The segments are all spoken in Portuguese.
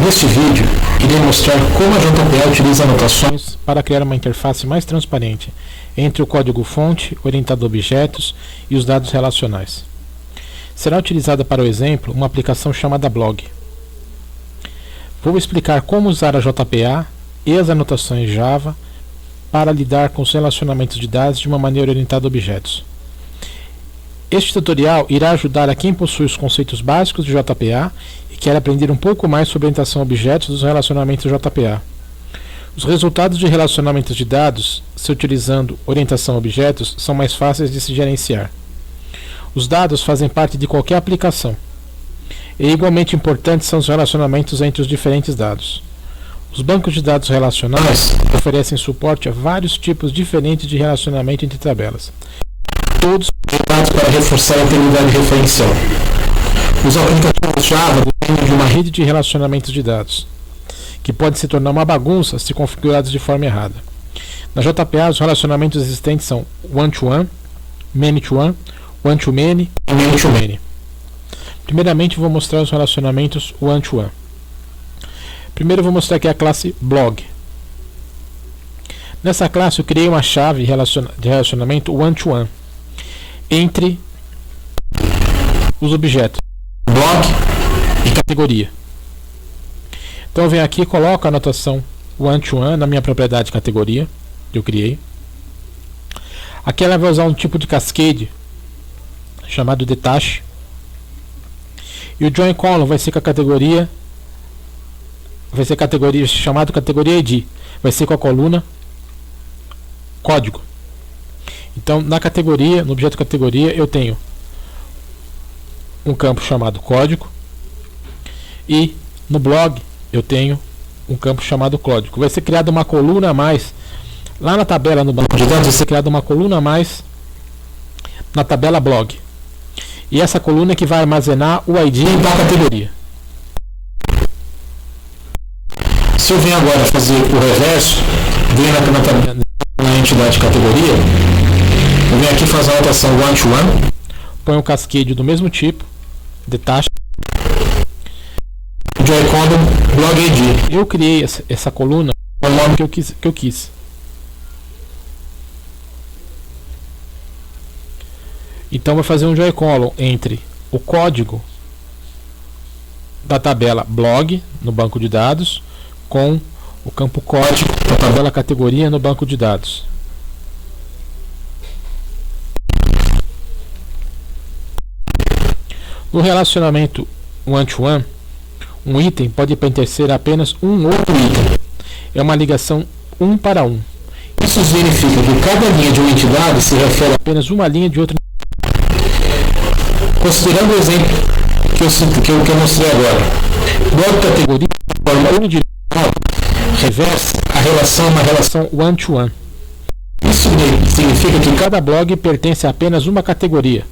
Neste vídeo, irei mostrar como a JPA utiliza anotações para criar uma interface mais transparente entre o código-fonte, orientado a objetos e os dados relacionais. Será utilizada para o exemplo uma aplicação chamada Blog. Vou explicar como usar a JPA e as anotações Java para lidar com os relacionamentos de dados de uma maneira orientada a objetos. Este tutorial irá ajudar a quem possui os conceitos básicos de JPA e quer aprender um pouco mais sobre orientação a objetos dos relacionamentos JPA. Os resultados de relacionamentos de dados, se utilizando orientação a objetos, são mais fáceis de se gerenciar. Os dados fazem parte de qualquer aplicação. E igualmente importantes são os relacionamentos entre os diferentes dados. Os bancos de dados relacionais oferecem suporte a vários tipos diferentes de relacionamento entre tabelas, todos voltados para reforçar a integridade referencial. Os aplicativos Java dependem de uma rede de relacionamentos de dados, que pode se tornar uma bagunça se configurados de forma errada. Na JPA, os relacionamentos existentes são one-to-one, many-to-one, one-to-many e many-to-many. Primeiramente, vou mostrar os relacionamentos one-to-one. Primeiro, vou mostrar aqui a classe Blog. Nessa classe, eu criei uma chave de relacionamento one-to-one entre os objetos blog e categoria. Então eu venho aqui e coloco a anotação one-to-one na minha propriedade categoria que eu criei. Aqui ela vai usar um tipo de cascade chamado detach, e o join column vai ser com a categoria, chamado categoria ID, vai ser com a coluna código. Então, na categoria, no objeto categoria, eu tenho um campo chamado código, e no blog eu tenho um campo chamado código. Vai ser criada uma coluna a mais lá na tabela, no banco de dados vai ser criada uma coluna a mais na tabela blog, e essa coluna é que vai armazenar o ID da categoria. Se eu venho agora fazer o reverso, venho na entidade categoria, eu venho aqui fazer a anotação one-to-one, põe um cascade do mesmo tipo, detach, join column, blog ID. Eu criei essa coluna com o nome que eu quis. Então vai fazer um join column entre o código da tabela blog no banco de dados com o campo código da tabela categoria no banco de dados. No relacionamento one-to-one, um item pode pertencer a apenas um outro item. É uma ligação um para um. Isso significa que cada linha de uma entidade se refere a apenas uma linha de outra. Considerando o exemplo que eu mostrei agora, blog categoria de forma unidirecional reversa, a relação é uma relação one-to-one. Isso significa que cada blog pertence a apenas uma categoria.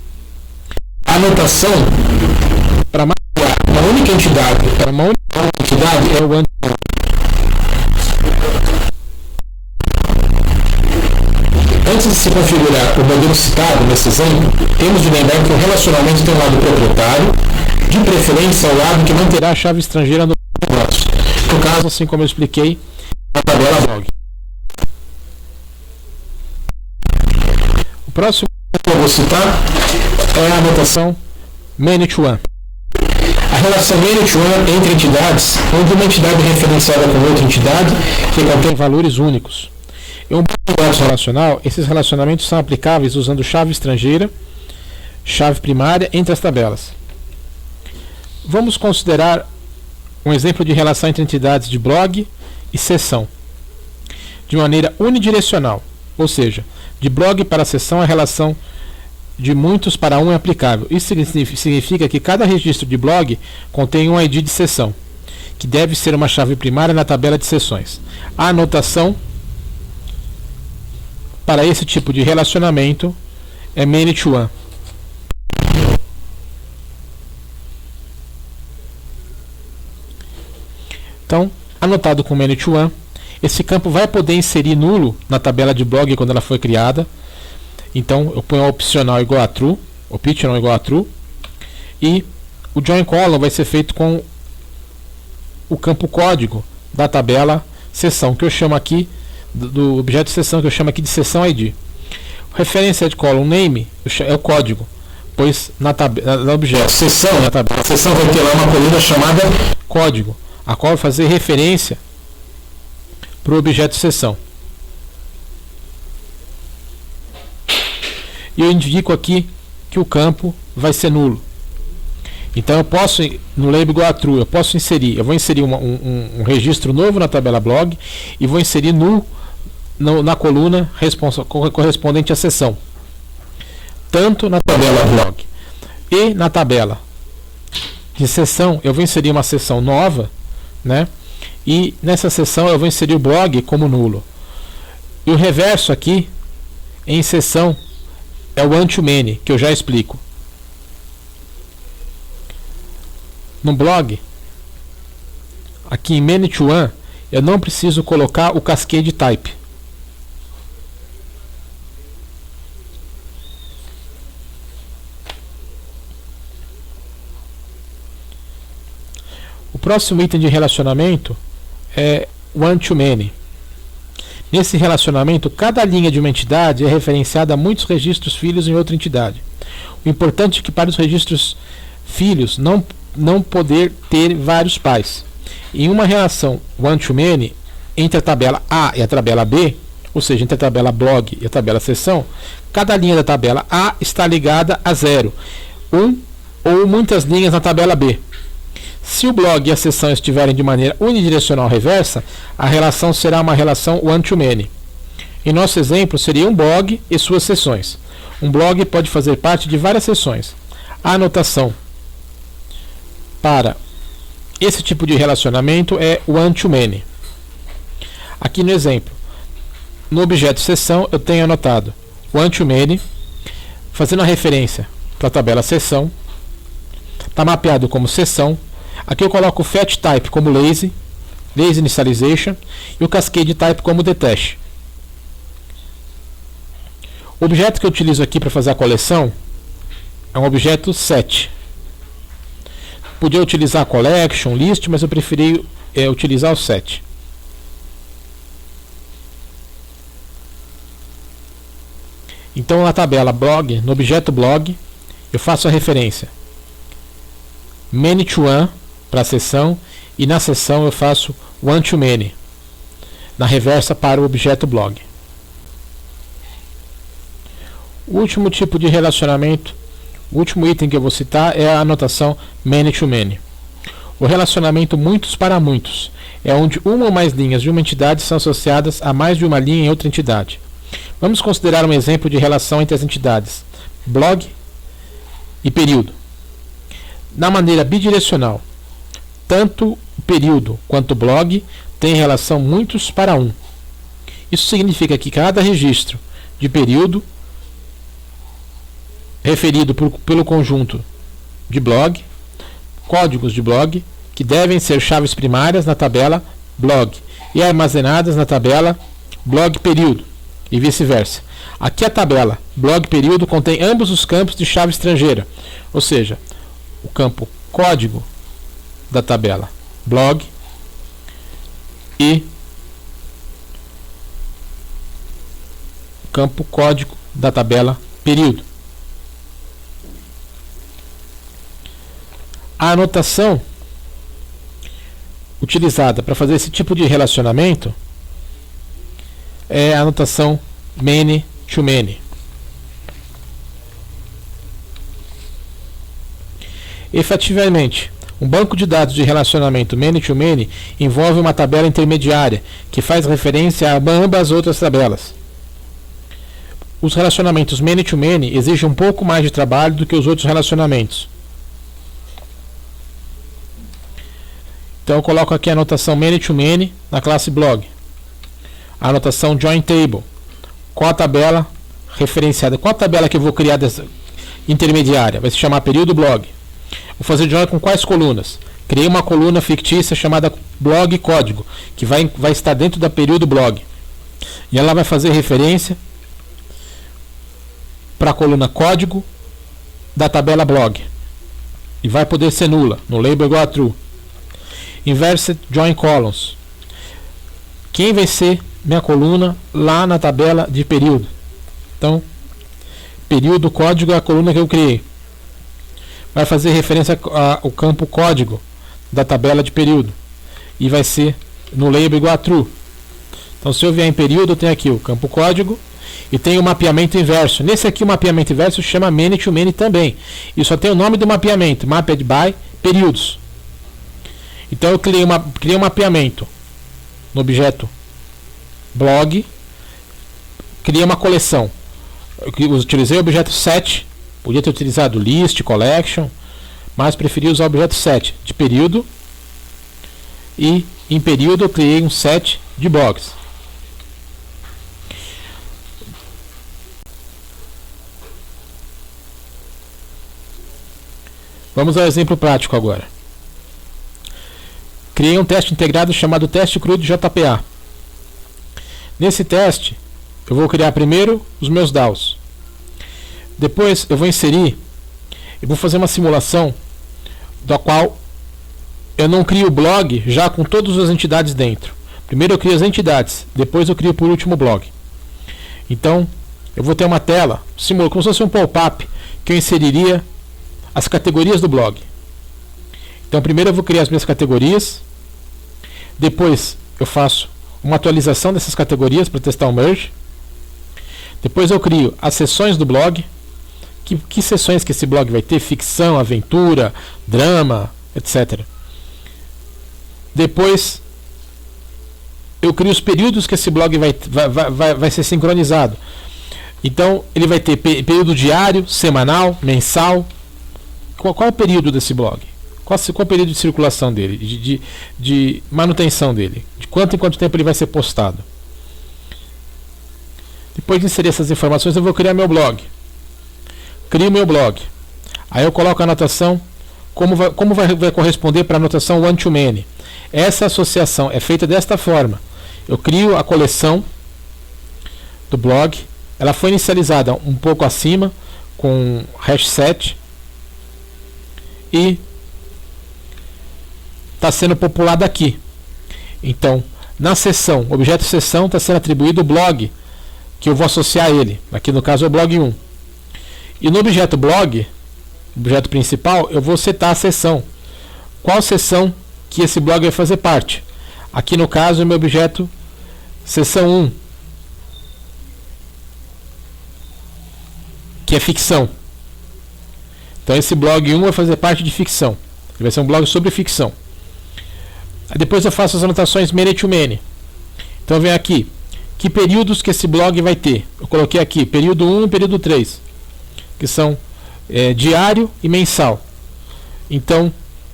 A anotação para uma única entidade é o one-to-one. Antes de se configurar o modelo citado nesse exemplo, temos de lembrar que o relacionamento tem um lado proprietário, de preferência ao lado que não terá a chave estrangeira no negócio. No caso, assim como eu expliquei na tabela blog. O próximo que eu vou citar é a anotação many-to-one. A relação many-to-one entre entidades, onde uma entidade é referenciada com outra entidade que contém valores únicos. Em um banco de dados relacional, esses relacionamentos são aplicáveis usando chave estrangeira, chave primária entre as tabelas. Vamos considerar um exemplo de relação entre entidades de blog e seção, de maneira unidirecional, ou seja, de blog para seção a relação de muitos para um é aplicável. Isso significa que cada registro de blog contém um ID de seção, que deve ser uma chave primária na tabela de seções. A anotação para esse tipo de relacionamento é many-to-one. Então, anotado com many-to-one, esse campo vai poder inserir nulo na tabela de blog quando ela foi criada. Então eu ponho optional igual a true, e o join column vai ser feito com o campo código da tabela seção, que eu chamo aqui do objeto seção, que eu chamo aqui de seção ID. Referência de column name é o código, pois no objeto seção, na tabela seção vai ter lá uma coluna chamada código, a qual vai fazer referência para o objeto seção. E eu indico aqui que o campo vai ser nulo. Então eu posso, no label igual a true, eu vou inserir um registro novo na tabela blog e vou inserir null na coluna correspondente à seção, tanto na tabela blog e na tabela de seção. Eu vou inserir uma seção nova, né? E nessa seção eu vou inserir o blog como nulo. E o reverso aqui em seção é o one-to-many, que eu já explico. No blog, aqui em many-to-one, eu não preciso colocar o cascade type. O próximo item de relacionamento é one-to-many. Nesse relacionamento, cada linha de uma entidade é referenciada a muitos registros filhos em outra entidade. O importante é que para os registros filhos não poder ter vários pais. Em uma relação one-to-many entre a tabela A e a tabela B, ou seja, entre a tabela blog e a tabela seção, cada linha da tabela A está ligada a 0, ou muitas linhas na tabela B. Se o blog e a seção estiverem de maneira unidirecional reversa, a relação será uma relação one-to-many. Em nosso exemplo, seria um blog e suas seções. Um blog pode fazer parte de várias seções. A anotação para esse tipo de relacionamento é one-to-many. Aqui no exemplo, no objeto seção, eu tenho anotado one-to-many, fazendo a referência para a tabela seção. Está mapeado como seção. Aqui eu coloco o fetch type como lazy initialization, e o cascade type como detach. O objeto que eu utilizo aqui para fazer a coleção é um objeto set. Podia utilizar collection, list, mas eu preferi utilizar o set. Então na tabela blog, no objeto blog, eu faço a referência many-to-one para a seção, e na seção eu faço one-to-many na reversa para o objeto blog. O último tipo de relacionamento, o último item que eu vou citar é a anotação many-to-many. O relacionamento muitos para muitos é onde uma ou mais linhas de uma entidade são associadas a mais de uma linha em outra entidade. Vamos considerar um exemplo de relação entre as entidades blog e período. Na maneira bidirecional, tanto o período quanto o blog têm relação muitos para um. Isso significa que cada registro de período referido pelo conjunto de blog, códigos de blog, que devem ser chaves primárias na tabela blog e armazenadas na tabela blog período, e vice-versa. Aqui a tabela blog período contém ambos os campos de chave estrangeira, ou seja, o campo código da tabela blog e o campo código da tabela período. A anotação utilizada para fazer esse tipo de relacionamento é a anotação many-to-many. Efetivamente, um banco de dados de relacionamento many-to-many envolve uma tabela intermediária que faz referência a ambas as outras tabelas. Os relacionamentos many-to-many exigem um pouco mais de trabalho do que os outros relacionamentos. Então eu coloco aqui a anotação many-to-many na classe blog. A anotação join table. Qual a tabela referenciada? Qual a tabela que eu vou criar dessa intermediária? Vai se chamar período blog. Vou fazer join com quais colunas? Criei uma coluna fictícia chamada blog código, que vai estar dentro da período blog. E ela vai fazer referência para a coluna código da tabela blog. E vai poder ser nula, no label igual a true. Inversed Join Columns. Quem vai ser minha coluna lá na tabela de período? Então, período código é a coluna que eu criei. Vai fazer referência ao campo código da tabela de período. E vai ser no label igual a true. Então, se eu vier em período, eu tenho aqui o campo código e tem o mapeamento inverso. Nesse aqui, o mapeamento inverso chama many to many também. E só tem o nome do mapeamento, mapped by períodos. Então, eu criei um mapeamento no objeto blog, criei uma coleção. Eu utilizei o objeto set, podia ter utilizado list, collection, mas preferi usar o objeto set de período. E em período eu criei um set de blogs. Vamos ao exemplo prático agora. Criei um teste integrado chamado teste cru de JPA. Nesse teste, eu vou criar primeiro os meus DAOs. Depois eu vou fazer uma simulação da qual eu não crio o blog já com todas as entidades dentro. Primeiro eu crio as entidades, depois eu crio por último o blog. Então, eu vou ter uma tela, como se fosse um pop-up, que eu inseriria as categorias do blog. Então, primeiro eu vou criar as minhas categorias, depois eu faço uma atualização dessas categorias para testar o merge. Depois eu crio as seções do blog. Que seções que esse blog vai ter? Ficção, aventura, drama, etc. Depois eu crio os períodos que esse blog vai ser sincronizado. Então ele vai ter período diário, semanal, mensal. Qual é o período desse blog? Qual é o período de circulação dele, de manutenção dele? De quanto em quanto tempo ele vai ser postado? Depois de inserir essas informações, eu vou criar meu blog. Crio meu blog. Aí eu coloco a anotação, como vai corresponder para a anotação one-to-many. Essa associação é feita desta forma. Eu crio a coleção do blog. Ela foi inicializada um pouco acima, com hash set. E está sendo populada aqui. Então, na seção, objeto seção, está sendo atribuído o blog que eu vou associar a ele. Aqui no caso é o blog 1. E no objeto blog, objeto principal, eu vou setar a seção. Qual seção que esse blog vai fazer parte? Aqui no caso é o meu objeto seção 1, que é ficção. Então esse blog 1 vai fazer parte de ficção. Ele vai ser um blog sobre ficção. Aí depois eu faço as anotações many to many. Então vem aqui, que períodos que esse blog vai ter? Eu coloquei aqui período 1 e período 3, que são diário e mensal. Então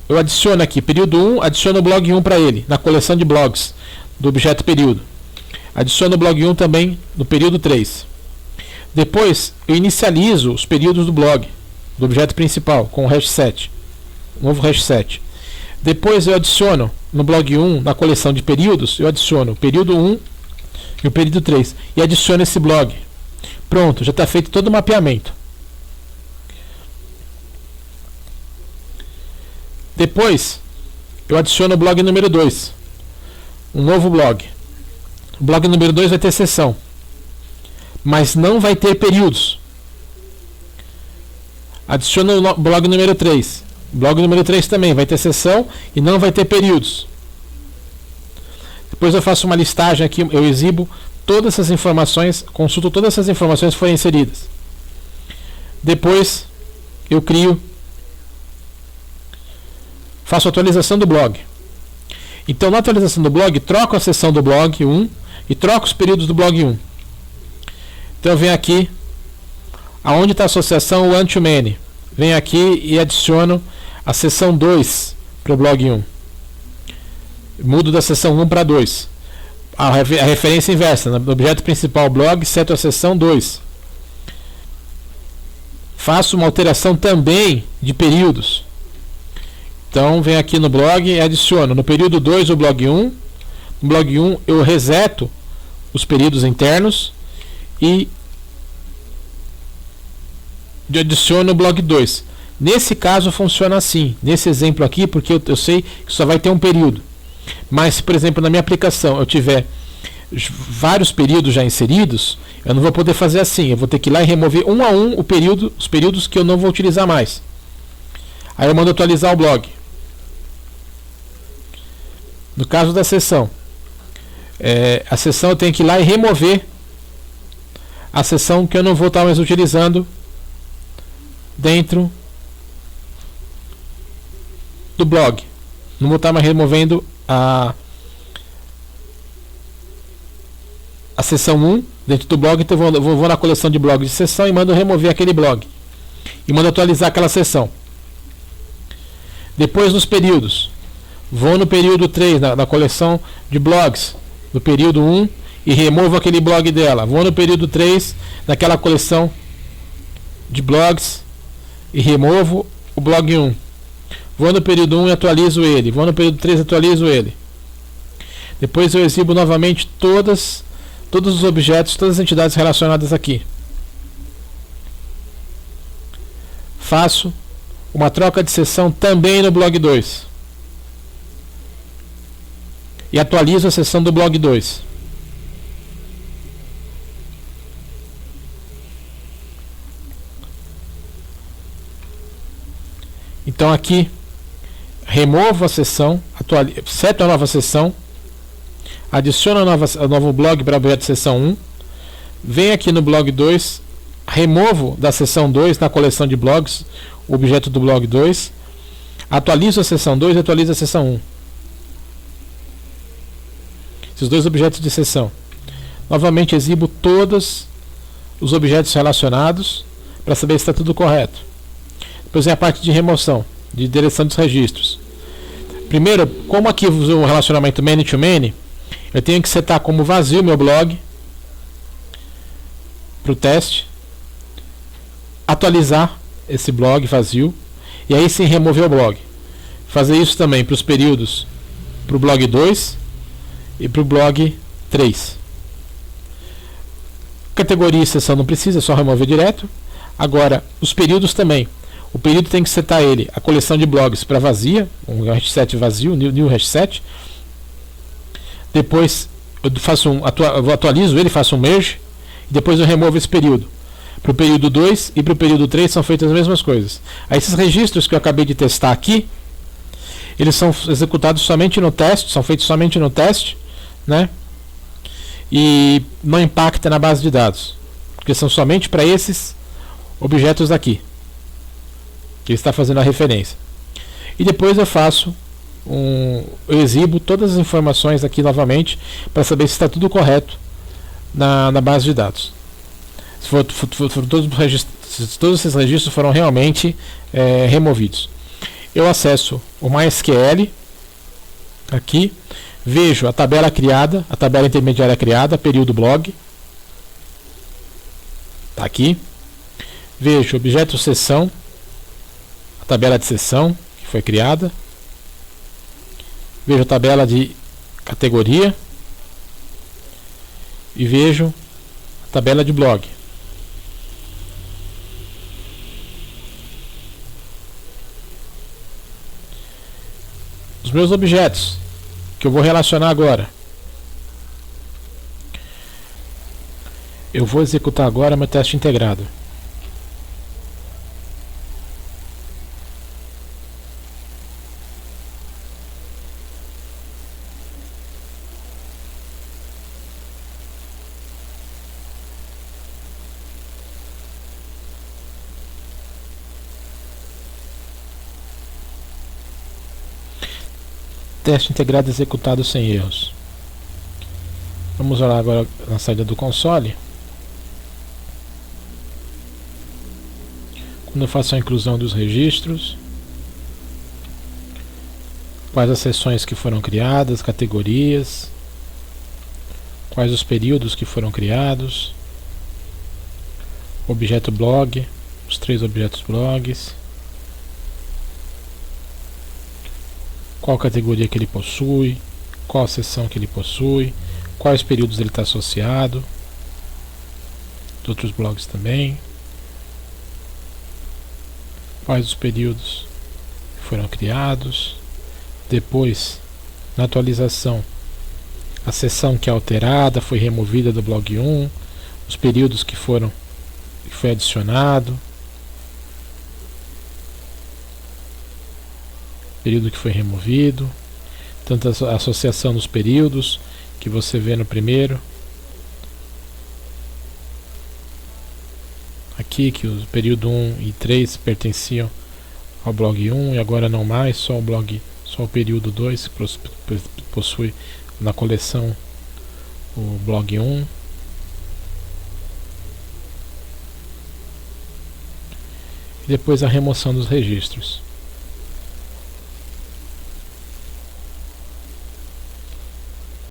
eu adiciono aqui período 1, adiciono o blog 1 para ele, na coleção de blogs do objeto período. Adiciono o blog 1 também no período 3. Depois eu inicializo os períodos do blog, do objeto principal, com o hash set, novo hash set. Depois eu adiciono no blog 1, na coleção de períodos, eu adiciono o período 1 e o período 3 e adiciono esse blog. Pronto, já está feito todo o mapeamento. Depois eu adiciono o blog número 2, um novo blog. O blog número 2 vai ter seção, mas não vai ter períodos. Adiciono o blog número 3. O blog número 3 também vai ter seção e não vai ter períodos. Depois eu faço uma listagem aqui, eu exibo todas essas informações, consulto todas essas informações que foram inseridas. Depois eu faço a atualização do blog. Então na atualização do blog, troco a seção do blog 1 e troco os períodos do blog 1. Então eu venho aqui, aonde está a associação one-to-many. Venho aqui e adiciono a seção 2 para o blog 1. Mudo da seção 1 para 2. A referência inversa, no objeto principal blog, seto a seção 2. Faço uma alteração também de períodos. Então venho aqui no blog e adiciono no período 2 o blog 1. No blog 1 eu reseto os períodos internos e adiciono o blog 2. Nesse caso funciona assim, nesse exemplo aqui, porque eu sei que só vai ter um período. Mas se, por exemplo, na minha aplicação eu tiver vários períodos já inseridos, eu não vou poder fazer assim, eu vou ter que ir lá e remover um a um os períodos que eu não vou utilizar mais. Aí eu mando atualizar o blog. No caso da sessão, a sessão eu tenho que ir lá e remover a sessão que eu não vou estar mais utilizando dentro do blog. Não vou estar mais removendo a sessão 1 dentro do blog, então eu vou na coleção de blogs de sessão e mando remover aquele blog. E mando atualizar aquela sessão. Depois nos períodos. Vou no período 3, na coleção de blogs, no período 1, e removo aquele blog dela. Vou no período 3, naquela coleção de blogs, e removo o blog 1. Vou no período 1 e atualizo ele. Vou no período 3 e atualizo ele. Depois eu exibo novamente todos os objetos, todas as entidades relacionadas aqui. Faço uma troca de sessão também no blog 2. E atualizo a sessão do blog 2. Então aqui removo a sessão, seto a nova sessão, adiciono o novo blog para o objeto sessão 1, venho aqui no blog 2, removo da sessão 2 na coleção de blogs o objeto do blog 2, atualizo a sessão 2 e atualizo a sessão 1. Esses dois objetos de sessão. Novamente exibo todos os objetos relacionados para saber se está tudo correto. Depois vem a parte de remoção, de direção dos registros. Primeiro, como aqui eu uso o relacionamento many to many, eu tenho que setar como vazio meu blog para o teste, atualizar esse blog vazio e aí sim remover o blog. Fazer isso também para os períodos, para o blog 2 e para o blog 3. Categoria e sessão não precisa, é só remover direto. Agora, os períodos também. O período tem que setar ele, a coleção de blogs para vazia, um hash set vazio, new hash set. Depois eu atualizo ele, faço um merge, e depois eu removo esse período. Para o período 2 e para o período 3 são feitas as mesmas coisas. Aí esses registros que eu acabei de testar aqui, eles são executados somente no teste, são feitos somente no teste, né? E não impacta na base de dados, porque são somente para esses objetos aqui que ele está fazendo a referência. E depois eu exibo todas as informações aqui novamente para saber se está tudo correto na base de dados. Se todos esses registros foram realmente removidos. Eu acesso o MySQL aqui, vejo a tabela criada, a tabela intermediária criada, período blog, está aqui. Vejo objeto sessão, a tabela de sessão que foi criada. Vejo a tabela de categoria e vejo a tabela de blog. Os meus objetos que eu vou relacionar agora. Eu vou executar agora meu teste integrado. Teste integrado executado sem erros. Vamos olhar agora na saída do console. Quando eu faço a inclusão dos registros, quais as seções que foram criadas, categorias, quais os períodos que foram criados, objeto blog, os 3 objetos blogs, qual categoria que ele possui, qual a seção que ele possui, quais períodos ele está associado, de outros blogs também. quais os períodos que foram criados. Depois, na atualização, a seção que é alterada foi removida do blog 1, os períodos que foi adicionado, período que foi removido, tanto a associação dos períodos que você vê no primeiro, aqui que o período 1 e 3 pertenciam ao blog 1 e agora não mais, só o período 2 que possui na coleção o blog 1. E depois a remoção dos registros.